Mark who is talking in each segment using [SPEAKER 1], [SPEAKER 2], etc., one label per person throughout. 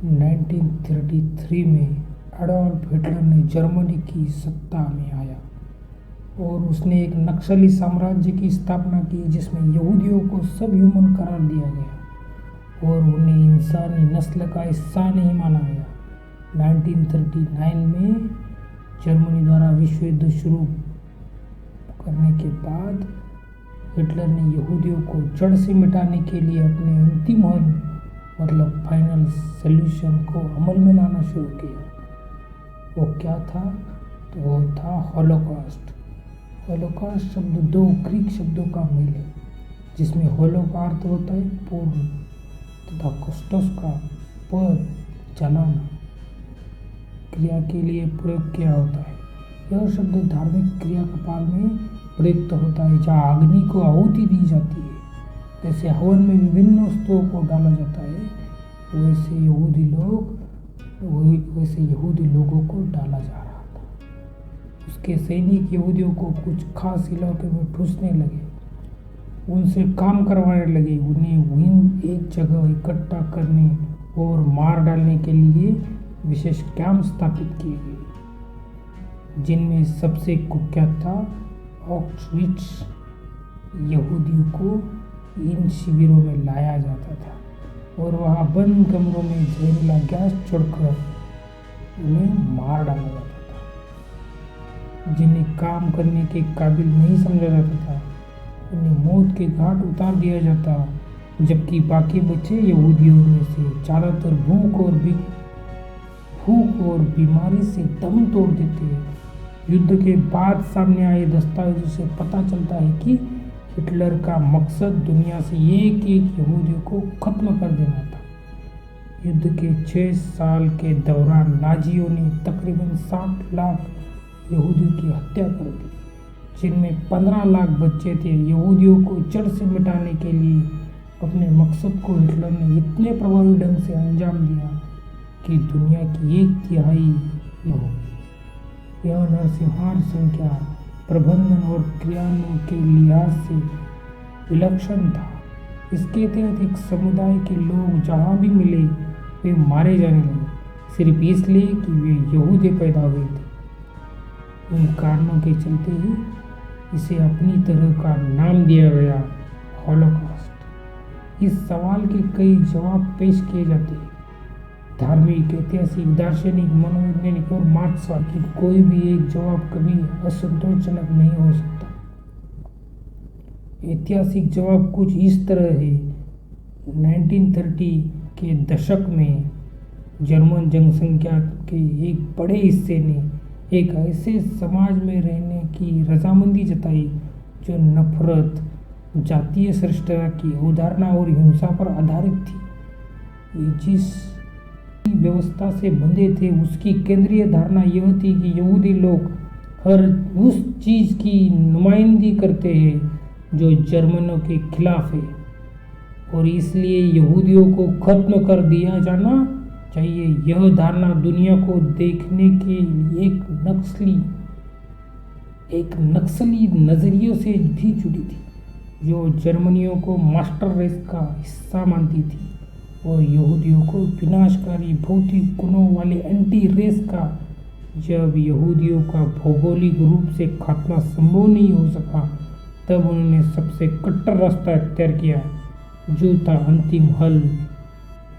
[SPEAKER 1] 1933 में Adolf Hitler ने Germany की सत्ता में आया और उसने एक नक्सली साम्राज्य की स्थापना की जिसमें यहूदियों को सब ह्यूमन करार दिया गया और उन्हें इंसानी नस्ल का हिस्सा नहीं माना गया। 1939 में जर्मनी द्वारा विश्व युद्ध शुरू करने के बाद हिटलर ने यहूदियों को जड़ से मिटाने के लिए अपने अंतिम हल मतलब फाइनल सॉल्यूशन को अमल में लाना शुरू किया। वो क्या था? तो वो था हॉलोकॉस्ट। हॉलोकॉस्ट शब्द दो ग्रीक शब्दों का मेल है जिसमें होलो का अर्थ होता है पूर्ण तथा कॉस्टोस का पद जलाना क्रिया के लिए प्रयोग किया होता है। यह शब्द धार्मिक क्रियाकलाप में प्रयुक्त होता है जहाँ अग्नि को आहुति दी जाती है। जैसे हवन में विभिन्न वस्तुओं को डाला जाता है वैसे यहूदी लोगों को डाला जा रहा था। उसके सैनिक यहूदियों को कुछ खास इलाके में ठूसने लगे, उनसे काम करवाने लगे, उन्हें वहीं एक जगह इकट्ठा करने और मार डालने के लिए विशेष कैंप स्थापित किए गए जिनमें सबसे कुख्यात था ऑक्सविट्स। यहूदियों को इन शिविरों में लाया जाता था और वहाँ बंद कमरों में जहरीला गैस छोड़कर उन्हें मार डाला जाता था। जिन्हें काम करने के काबिल नहीं समझा जाता था उन्हें मौत के घाट उतार दिया जाता, जबकि बाकी बचे यहूदियों में से ज़्यादातर भूख और बीमारी से दम तोड़ देते हैं। युद्ध के बाद सामने आए दस्तावेजों से पता चलता है कि हिटलर का मकसद दुनिया से एक यहूदियों को खत्म कर देना था। युद्ध के 6 साल के दौरान नाजियों ने तकरीबन 60 लाख यहूदियों की हत्या कर दी, जिनमें 15 लाख बच्चे थे। यहूदियों को जड़ से मिटाने के लिए अपने मकसद को हिटलर ने इतने प्रभावी ढंग से अंजाम दिया कि दुनिया की 1/3 यह नरसंहार संख्या, प्रबंधन और क्रियान्वयन के लिहाज से विलक्षण था। इसके तहत एक समुदाय के लोग जहाँ भी मिले वे मारे जाने लगे सिर्फ इसलिए कि वे यहूदी पैदा हुए थे। इन कारणों के चलते ही इसे अपनी तरह का नाम दिया गया हॉलोकॉस्ट। इस सवाल के कई जवाब पेश किए जाते हैं, धार्मिक, ऐतिहासिक, दार्शनिक, मनोवैज्ञानिक और मार्क्सवादी। कोई भी एक जवाब कभी असंतोषजनक नहीं हो सकता। ऐतिहासिक जवाब कुछ इस तरह है। 1930 के दशक में जर्मन जनसंख्या के एक बड़े हिस्से ने एक ऐसे समाज में रहने की रजामंदी जताई जो नफरत, जातीय श्रेष्ठता की अवधारणा और हिंसा पर आधारित थी। वे जिस व्यवस्था से बंधे थे उसकी केंद्रीय धारणा यह थी कि यहूदी लोग हर उस चीज़ की नुमाइंदगी करते हैं जो जर्मनों के खिलाफ है और इसलिए यहूदियों को खत्म कर दिया जाना चाहिए। यह धारणा दुनिया को देखने के एक नक्सली नज़रियों से भी जुड़ी थी, जो जर्मनियों को मास्टर रेस का हिस्सा मानती थी और यहूदियों को विनाशकारी भौतिक गुणों वाले एंटी रेस का। जब यहूदियों का भौगोलिक रूप से खात्मा संभव नहीं हो सका तब उन्होंने सबसे कट्टर रास्ता अख्तियार किया जो था अंतिम हल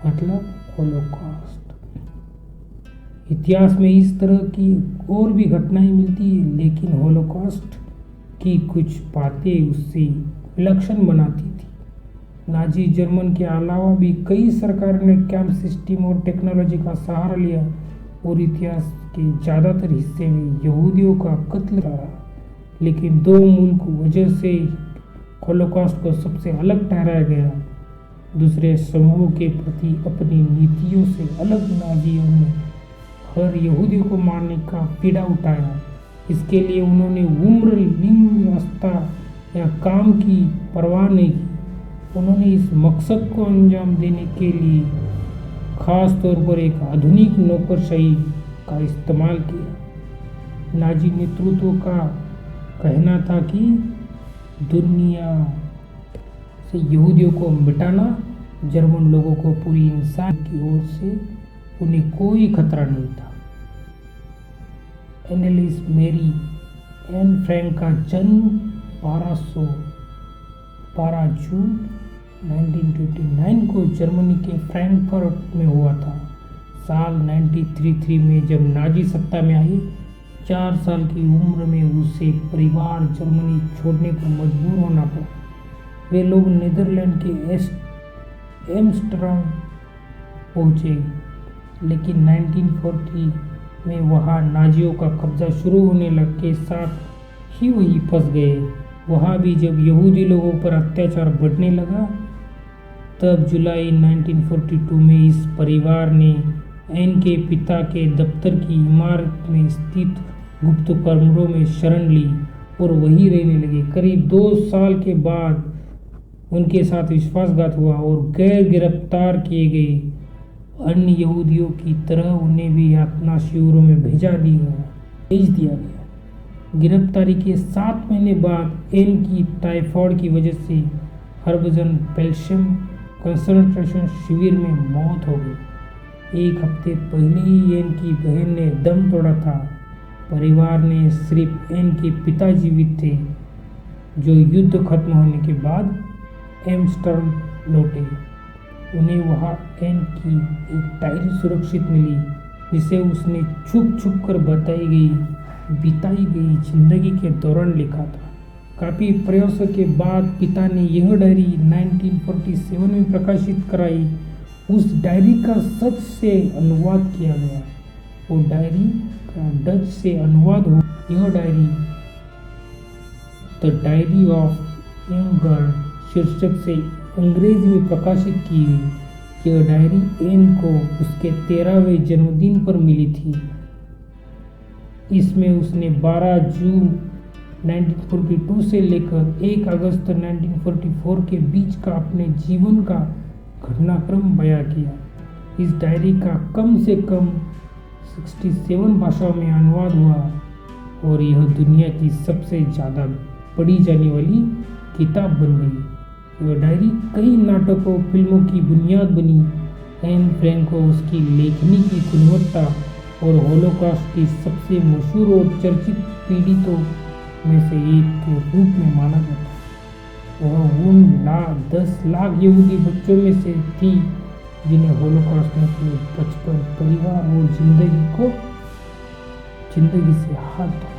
[SPEAKER 1] मतलब हॉलोकॉस्ट। इतिहास में इस तरह की और भी घटनाएं मिलती है लेकिन हॉलोकॉस्ट की कुछ बातें उससे विलक्षण बनाती थी। नाजी जर्मन के अलावा भी कई सरकारों ने कैंप सिस्टम और टेक्नोलॉजी का सहारा लिया और इतिहास के ज़्यादातर हिस्से में यहूदियों का कत्ल रहा, लेकिन दो मूल वजह से हॉलोकॉस्ट को सबसे अलग ठहराया गया। दूसरे समूह के प्रति अपनी नीतियों से अलग नाजियों ने हर यहूदी को मारने का पीड़ा उठाया। इसके लिए उन्होंने उम्र, लिंग, व्यवस्था या काम की परवाह नहीं की। उन्होंने इस मकसद को अंजाम देने के लिए खास तौर पर एक आधुनिक नौकरशाही का इस्तेमाल किया। नाजी नेतृत्व का कहना था कि दुनिया से यहूदियों को मिटाना जर्मन लोगों को पूरी इंसान की ओर से उन्हें कोई खतरा नहीं था। एनेलिस मेरी एन फ्रैंक का जन्म 12 जून 1929 को जर्मनी के फ्रैंकफर्ट में हुआ था। साल 1933 में जब नाजी सत्ता में आई, 4 साल की उम्र में उसे परिवार जर्मनी छोड़ने पर मजबूर होना पड़ा। वे लोग नीदरलैंड के एम्स्टर्डम पहुँचे, लेकिन 1940 में वहाँ नाजियों का कब्जा शुरू होने के साथ ही वही फंस गए। वहाँ भी जब यहूदी लोगों पर अत्याचार बढ़ने लगा, तब जुलाई 1942 में इस परिवार ने एन के पिता के दफ्तर की इमारत में स्थित गुप्त कमरों में शरण ली और वहीं रहने लगे। करीब 2 साल के बाद उनके साथ विश्वासघात हुआ और गैर गिरफ्तार किए गए अन्य यहूदियों की तरह उन्हें भी यातना शिविरों में भेज दिया गया। गिरफ्तारी के 7 महीने बाद एन की टाइफाइड की वजह से हर्बजन बेल्शम कंसंट्रेशन शिविर में मौत हो गई। 1 हफ्ते पहले ही एन की बहन ने दम तोड़ा था। परिवार ने सिर्फ एन के पिता जीवित थे, जो युद्ध खत्म होने के बाद एम्स्टर्डम लौटे। उन्हें वहाँ एन की एक डायरी सुरक्षित मिली, जिसे उसने छुप छुप कर बिताई गई जिंदगी के दौरान लिखा था। काफ़ी प्रयासों के बाद पिता ने यह डायरी 1947 में प्रकाशित कराई। उस डायरी का सच से अनुवाद किया गया और डायरी का डच से अनुवाद हो। यह diary the diary of young girl शीर्षक से अंग्रेजी में प्रकाशित की गई। यह डायरी एन को उसके 13वें जन्मदिन पर मिली थी। इसमें उसने 12 जून 1942 से लेकर 1 अगस्त 1944 के बीच का अपने जीवन का घटनाक्रम बयां किया। इस डायरी का कम से कम 67 भाषाओं में अनुवाद हुआ और यह दुनिया की सबसे ज़्यादा पढ़ी जाने वाली किताब बन गई। यह डायरी कई नाटकों फिल्मों की बुनियाद बनी। एन फ्रैंक को उसकी लेखनी की गुणवत्ता और होलोकॉस्ट की सबसे मशहूर और चर्चित पीड़ितों में से एक के रूप में माना जाता है। वह उन 10 लाख यहूदी बच्चों में से थी जिन्हें होलोकॉस्ट ने अपने बचपन, परिवार और जिंदगी से हाथ धोया।